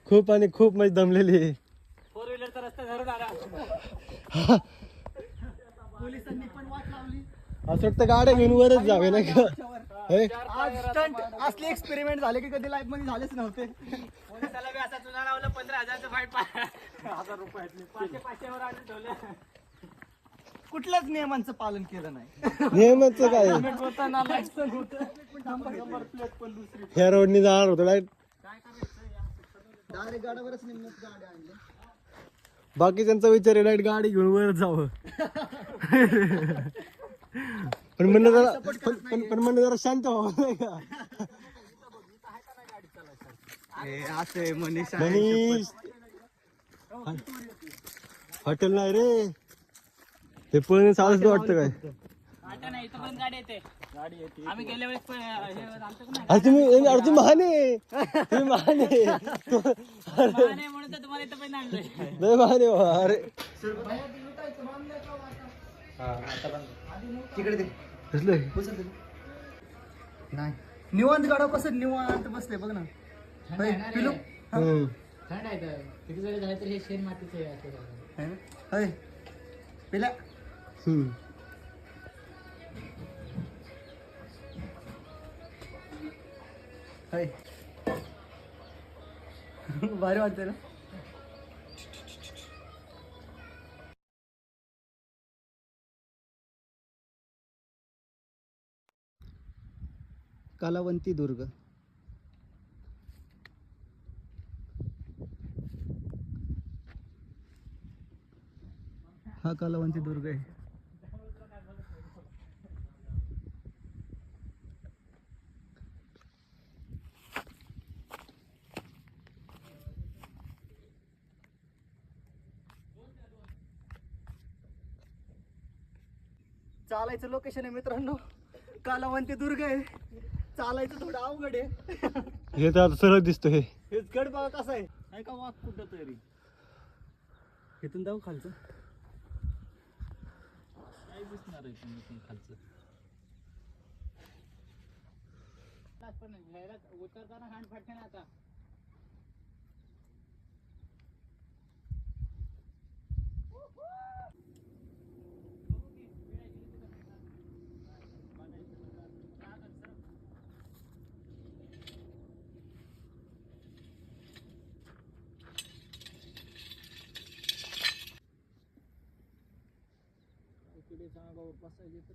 खूप आणि खूप म्हणजे दमलेली आहे. फोर व्हीलरचा रस्ता धरून आला. पोलिसांनी पण वाट लावली. असं वाटतं गाड्या घेऊन वरच जावे नाही का. हे? आज स्टंट असले एक्सपेरिमेंट झाले की कधी लाईफ मध्ये झालेच नव्हते. पोलिसाला बी असा चुना लावलं 15,000चं फाईट 1000 रुपयातले 500 वर आणून ठेवलं. कुठल्याच नियमांचं पालन केलं नाही. नियमाचं काय हेल्मेट होताना लायसन होतं. नंबर प्लेट पण दुसरी. ह्या रोडनी जाणार होतं डायरेक्ट. डायरेक्ट गाड्यावरच निघत गाड्या आणल्या. बाकी त्यांचा विचार आहे डायरेक्ट गाडी घेऊन वरच जावं. पण म्हणलं जरा पण म्हणलं जरा शांत व्हावं नाही का. असे मनीष मनीष हॉटेल नाही रे. ते पण सावध वाटतं काय. नाही इथपर्यंत गाडी येते. आम्ही गेल्या वेळेस अरे तुम्ही महाने तुम्ही महाने म्हणून तर तुम्हाला इथपर्यंत आणलंय. लय महाने हो. अरे तिकडे ते कसलं नाही निवांत गाडा कसं निवांत बसले बघ ना. पिलू थंड आहे तर किती जरी झालं तर हे शेण मातीचे होय पिल्या होय भारी वाटतंय ना. कलावंती दुर्ग हा कलावंती दुर्ग आहे. चालायचं लोकेशन आहे मित्रांनो. कलावंती दुर्ग आहे. चालायचं थोडं अवघड आहे. हे तर आता सरळ दिसतोय. हेच गड बघा कसा आहे. आहे का वाघ कुठं तरी. इथून जाऊ खालचं काय दिसणार आहे इथून खालचं. उतरताना हांड फाटते ना आता. इकडे सांगा बसायचे तर